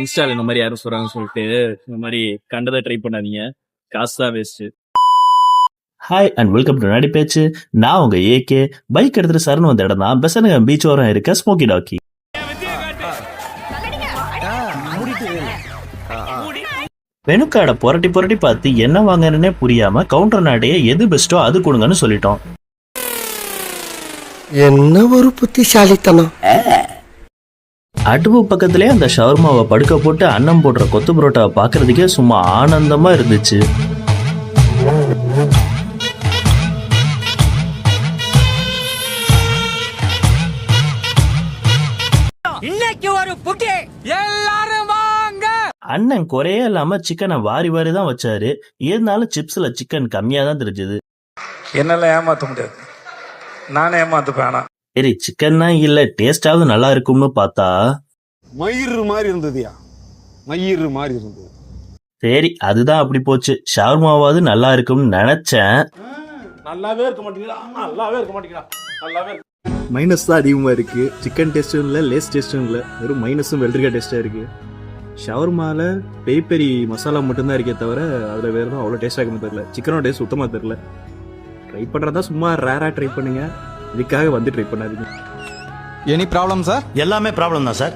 இன்ஸ்டால இந்த மாதிரி யாரும் சொல்றாங்கன்னு சொல்லிட்டு இந்த மாதிரி கண்டதை ட்ரை பண்ணாதீங்க, காசு தான் waste. Hi and welcome to நாடி பேச்சு. நான் உங்க ஏகே. பைக் எடுத்துட்டு சரண் வந்த இடம் தான் பெசனகம் பீச் ஓரம் இருக்க ஸ்மோக்கி டாக்கி. மெனு கார்டை புரட்டி புரட்டி பார்த்து என்ன வாங்கணுன்னே புரியாம கவுண்டர் நாட்டையே எது பெஸ்ட்டோ அது கொடுங்கன்னு சொல்லிட்டோம். என்ன ஒரு புத்திசாலித்தனம். அடுப்பு பக்கத்திலே அந்த ஷவர்மாவை படுக்க போட்டு அன்னம் போடுற கொத்து புரோட்டாவை பார்க்கறதுக்கே சும்மா ஆனந்தமா இருந்துச்சு. இன்னைக்கு ஒரு புட்டி எல்லாரும் வாங்க. அண்ணன் குறையே இல்லாம சிக்கனை வாரி வாரி தான் வச்சாரு. இருந்தாலும் சிப்ஸ்ல சிக்கன் கம்மியா தான் தெரிஞ்சது. என்னால ஏமாத்த முடியாது, நானே ஏமாத்துப்பேனா. சரி சிக்கன் தான் இல்ல, டேஸ்டாவது நல்லா இருக்கும்னு பார்த்தா மயிறு மாதிரி இருந்ததுயா, மயிறு மாதிரி இருந்தது. சரி அதுதான் அப்படி போச்சு. ஷவர்மாவாவது நல்லா இருக்கும்னு நினைச்சேன். நல்லாவே இருக்க மாட்டேங்கிறா, நல்லாவே இருக்க மாட்டேங்கிறா, நல்லாவே. மைனஸ் தான் அதிகமாக இருக்குது. சிக்கன் டேஸ்ட்டும் இல்லை, லேஸ் டேஸ்ட்டும் இல்லை, வெறும் மைனஸும் வெள்ளரிக்காய் டேஸ்ட்டாக இருக்குது. ஷவர்மாவில் பெரி மசாலா மட்டும்தான் இருக்கே தவிர அதில் வேறு எதுவும் அவ்வளோ டேஸ்ட்டாக இருக்குன்னு தெரியல. சிக்கனோட டேஸ்ட் சுத்தமாக தெரில. ட்ரை பண்ணுறதா சும்மா ரேராக ட்ரை பண்ணுங்கள், இதுக்காக வந்து ட்ரை பண்ணாதீங்க. Any problem sir? எல்லாமே ப்ராப்ளம் தான் சார்.